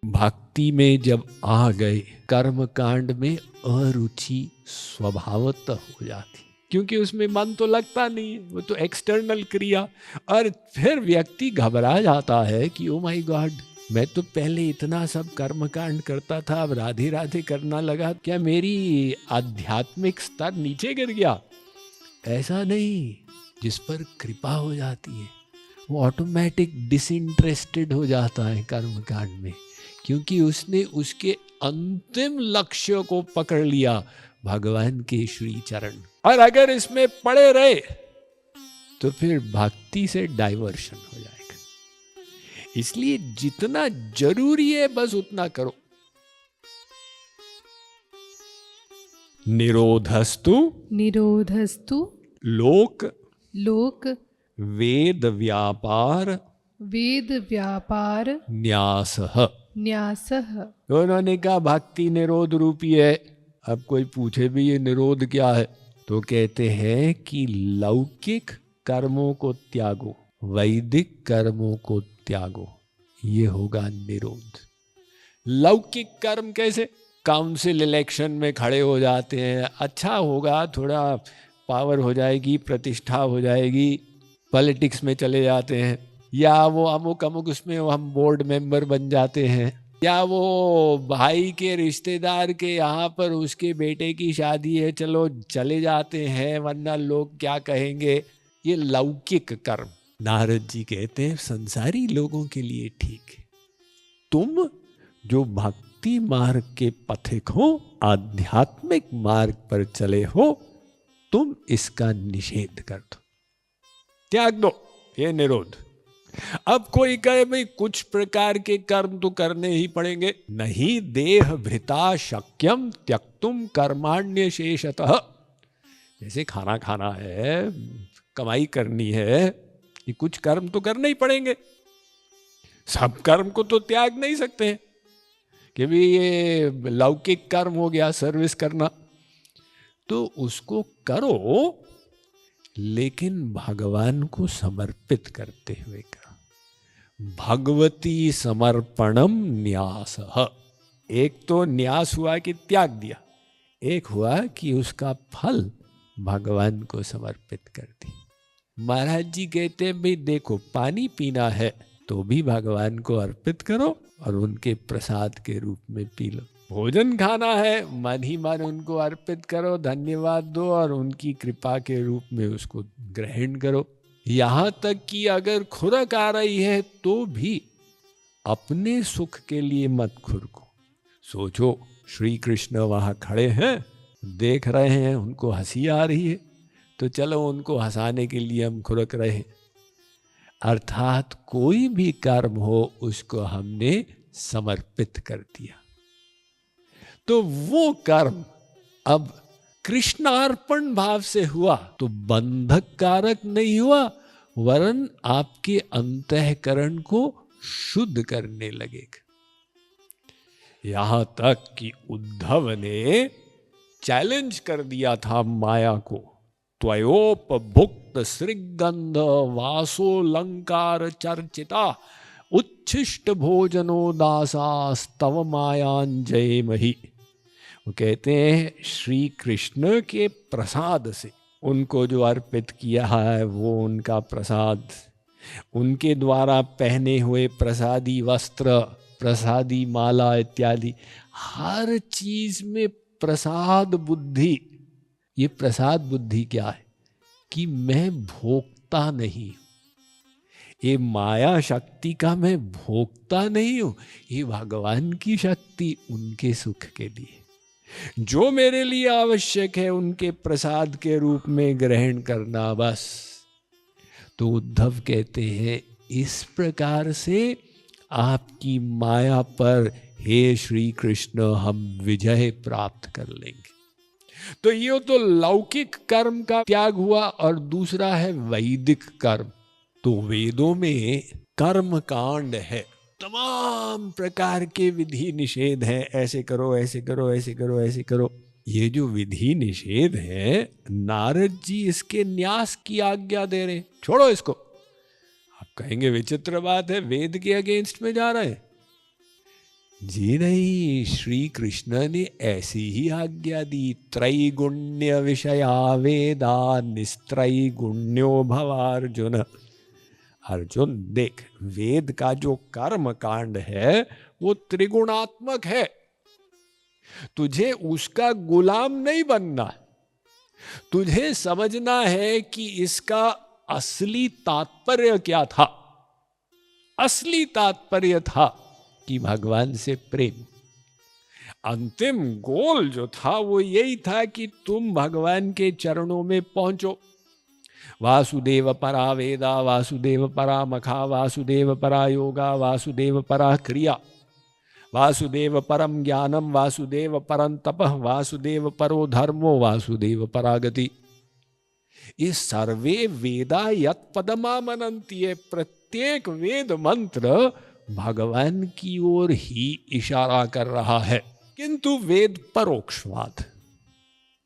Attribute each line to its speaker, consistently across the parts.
Speaker 1: भक्ति में जब आ गए, कर्म कांड में अरुचि स्वभावतः हो जाती, क्योंकि उसमें मन तो लगता नहीं है, वो तो एक्सटर्नल क्रिया। और फिर व्यक्ति घबरा जाता है कि ओ माय गॉड, मैं तो पहले इतना सब कर्म कांड करता था, अब राधे राधे करना लगा, क्या मेरी आध्यात्मिक स्तर नीचे गिर गया? ऐसा नहीं। जिस पर कृपा हो जाती है वो ऑटोमेटिक डिसइंटरेस्टेड हो जाता है कर्म कांड में, क्योंकि उसने उसके अंतिम लक्ष्य को पकड़ लिया, भगवान के श्री चरण। और अगर इसमें पड़े रहे तो फिर भक्ति से डाइवर्शन हो जाएगा। इसलिए जितना जरूरी है बस उतना करो। निरोधस्तु लोक वेद व्यापार न्यासः। तो उन्होंने कहा भक्ति निरोध रूपी है। अब कोई पूछे भी ये निरोध क्या है, तो कहते हैं कि लौकिक कर्मों को त्यागो, वैदिक कर्मों को त्यागो, ये होगा निरोध। लौकिक कर्म कैसे? काउंसिल इलेक्शन में खड़े हो जाते हैं, अच्छा होगा, थोड़ा पावर हो जाएगी, प्रतिष्ठा हो जाएगी, पॉलिटिक्स में चले जाते हैं, या वो अमुक अमुक उसमें हम बोर्ड मेंबर बन जाते हैं, या वो भाई के रिश्तेदार के यहाँ पर उसके बेटे की शादी है, चलो चले जाते हैं वरना लोग क्या कहेंगे। ये लौकिक कर्म। नारद जी कहते हैं संसारी लोगों के लिए ठीक है, तुम जो भक्ति मार्ग के पथिक हो, आध्यात्मिक मार्ग पर चले हो, तुम इसका निषेध कर दो, त्याग दो, ये निरोध। अब कोई कहे भाई कुछ प्रकार के कर्म तो करने ही पड़ेंगे, नहीं देह भृता शक्यम त्यक्तुम कर्माण्य शेषतः। जैसे खाना खाना है, कमाई करनी है, ये कुछ कर्म तो करने ही पड़ेंगे, सब कर्म को तो त्याग नहीं सकते हैं कि भी ये लौकिक कर्म हो गया सर्विस करना, तो उसको करो लेकिन भगवान को समर्पित करते हुए करो। भगवती समर्पणम न्यासः। एक तो न्यास हुआ कि त्याग दिया, एक हुआ कि उसका फल भगवान को समर्पित कर दी। महाराज जी कहते हैं भाई देखो, पानी पीना है तो भी भगवान को अर्पित करो और उनके प्रसाद के रूप में पी लो। भोजन खाना है, मन ही मन उनको अर्पित करो, धन्यवाद दो और उनकी कृपा के रूप में उसको ग्रहण करो। यहाँ तक कि अगर खुरक आ रही है तो भी अपने सुख के लिए मत खुरको। सोचो श्री कृष्ण वहाँ खड़े हैं, देख रहे हैं, उनको हंसी आ रही है, तो चलो उनको हंसाने के लिए हम खुरक रहे हैं। अर्थात कोई भी कर्म हो उसको हमने समर्पित कर दिया, तो वो कर्म अब कृष्णार्पण भाव से हुआ तो बंधक कारक नहीं हुआ, वरन आपके अंतःकरण को शुद्ध करने लगेगा। यहां तक कि उद्धव ने चैलेंज कर दिया था माया को, त्वयोपभुक्त श्रीगंध वासोलंकार चर्चिता उच्छिष्ट भोजनो दासास्तव मायांजयमहि। वो कहते हैं श्री कृष्ण के प्रसाद से उनको जो अर्पित किया है वो उनका प्रसाद, उनके द्वारा पहने हुए प्रसादी वस्त्र, प्रसादी माला इत्यादि, हर चीज में प्रसाद बुद्धि। ये प्रसाद बुद्धि क्या है कि मैं भोगता नहीं हूं, ये माया शक्ति का मैं भोगता नहीं हूं, ये भगवान की शक्ति उनके सुख के लिए, जो मेरे लिए आवश्यक है उनके प्रसाद के रूप में ग्रहण करना बस। तो उद्धव कहते हैं इस प्रकार से आपकी माया पर हे श्री कृष्ण हम विजय प्राप्त कर लेंगे। तो ये तो लौकिक कर्म का त्याग हुआ, और दूसरा है वैदिक कर्म। तो वेदों में कर्म कांड है, तमाम प्रकार के विधि निषेध हैं, ऐसे करो ऐसे करो ऐसे करो ऐसे करो। ये जो विधि निषेध है, नारद जी इसके न्यास की आज्ञा दे रहे, छोड़ो इसको। आप कहेंगे विचित्र बात है, वेद के अगेंस्ट में जा रहे हैं। जी नहीं, श्री कृष्ण ने ऐसी ही आज्ञा दी, त्रैगुण्य विषया वेदा निस्त्रैगुण्यो भवार्जुन। अर्जुन देख, वेद का जो कर्म कांड है वो त्रिगुणात्मक है। तुझे उसका गुलाम नहीं बनना, तुझे समझना है कि इसका असली तात्पर्य क्या था। असली तात्पर्य था कि भगवान से प्रेम। अंतिम गोल जो था वो यही था कि तुम भगवान के चरणों में पहुंचो। वासुदेव परा वेदा, वासुदेव परा मखा, वासुदेव परा योगा, वासुदेव परा क्रिया, वासुदेव परम ज्ञानम, वासुदेव परम तपः, वासुदेव परो धर्मो, वासुदेव परागति। ये सर्वे वेदा यत् पदमामनन्ति, ये प्रत्येक वेद मंत्र भगवान की ओर ही इशारा कर रहा है। किंतु वेद परोक्षवाद,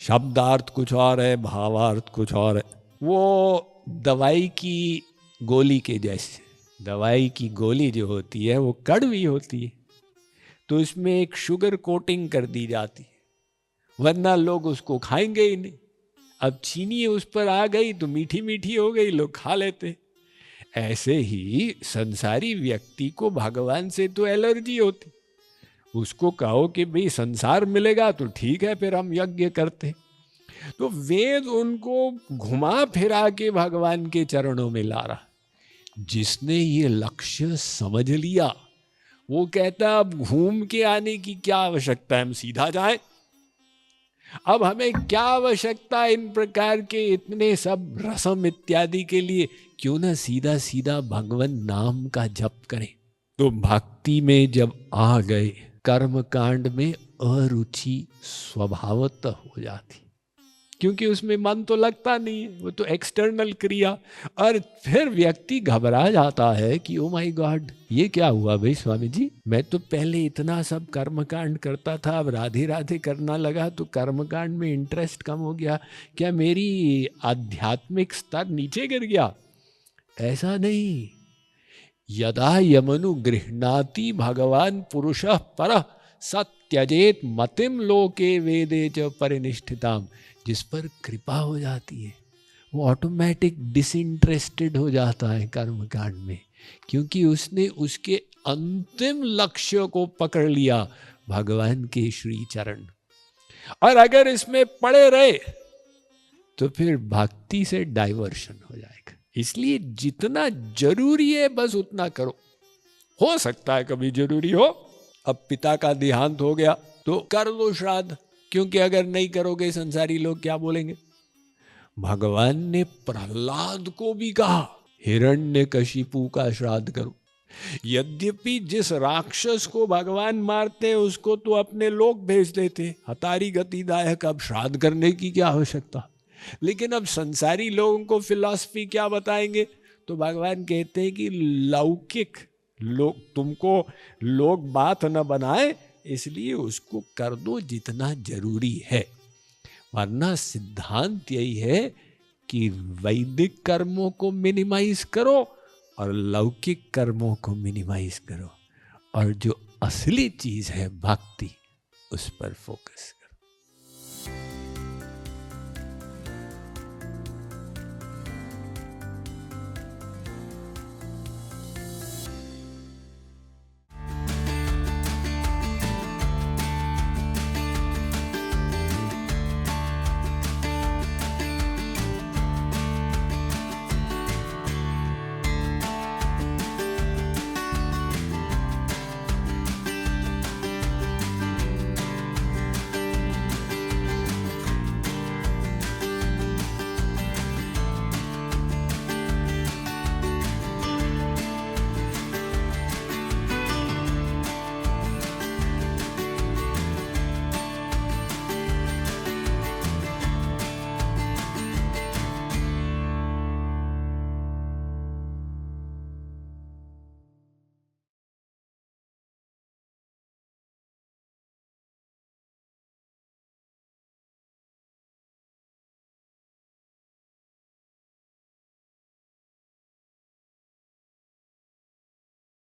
Speaker 1: शब्दार्थ कुछ और है, भावार्थ कुछ और है। वो दवाई की गोली के जैसे, दवाई की गोली जो होती है वो कड़वी होती है, तो इसमें एक शुगर कोटिंग कर दी जाती है, वरना लोग उसको खाएंगे ही नहीं। अब चीनी उस पर आ गई तो मीठी मीठी हो गई, लोग खा लेते। ऐसे ही संसारी व्यक्ति को भगवान से तो एलर्जी होती, उसको कहो कि भाई संसार मिलेगा तो ठीक है, फिर हम यज्ञ करते। तो वेद उनको घुमा फिरा के भगवान के चरणों में ला रहा। जिसने ये लक्ष्य समझ लिया वो कहता अब घूम के आने की क्या आवश्यकता है, हम सीधा जाएं। अब हमें क्या आवश्यकता इन प्रकार के इतने सब रसम इत्यादि के लिए, क्यों ना सीधा सीधा भगवान नाम का जप करें। तो भक्ति में जब आ गए, कर्म कांड में अरुचि स्वभावतः हो जाती, क्योंकि उसमें मन तो लगता नहीं है, वो तो एक्सटर्नल क्रिया। और फिर व्यक्ति घबरा जाता है कि ओ माय गॉड, ये क्या हुआ भाई स्वामी जी, मैं तो पहले इतना सब कर्मकांड करता था, अब राधे राधे करना लगा तो कर्मकांड में इंटरेस्ट कम हो गया, क्या मेरी आध्यात्मिक स्तर नीचे गिर गया? ऐसा नहीं। यदा यमनु गृह्णाति भगवान पुरुषः परः स त्यजेत मतिम लोके वेदे च परिनिष्ठिताम। जिस पर कृपा हो जाती है वो ऑटोमेटिक डिसइंटरेस्टेड हो जाता है कर्मकांड में, क्योंकि उसने उसके अंतिम लक्ष्य को पकड़ लिया, भगवान के श्री चरण। और अगर इसमें पड़े रहे तो फिर भक्ति से डाइवर्शन हो जाएगा। इसलिए जितना जरूरी है बस उतना करो। हो सकता है कभी जरूरी हो, अब पिता का देहांत हो गया तो कर लो श्राद्ध, क्योंकि अगर नहीं करोगे संसारी लोग क्या बोलेंगे। भगवान ने प्रहलाद को भी कहा हिरण्यकशिपु का श्राद्ध करो। यद्यपि जिस राक्षस को भगवान मारते उसको तो अपने लोग भेज देते, हतारी गतिदायक, अब श्राद्ध करने की क्या आवश्यकता। लेकिन अब संसारी लोगों को फिलॉसफी क्या बताएंगे, तो भगवान कहते हैं कि लौकिक लोग तुमको लोग बात न बनाए, इसलिए उसको कर दो जितना जरूरी है। वरना सिद्धांत यही है कि वैदिक कर्मों को मिनिमाइज करो और लौकिक कर्मों को मिनिमाइज करो, और जो असली चीज है भक्ति, उस पर फोकस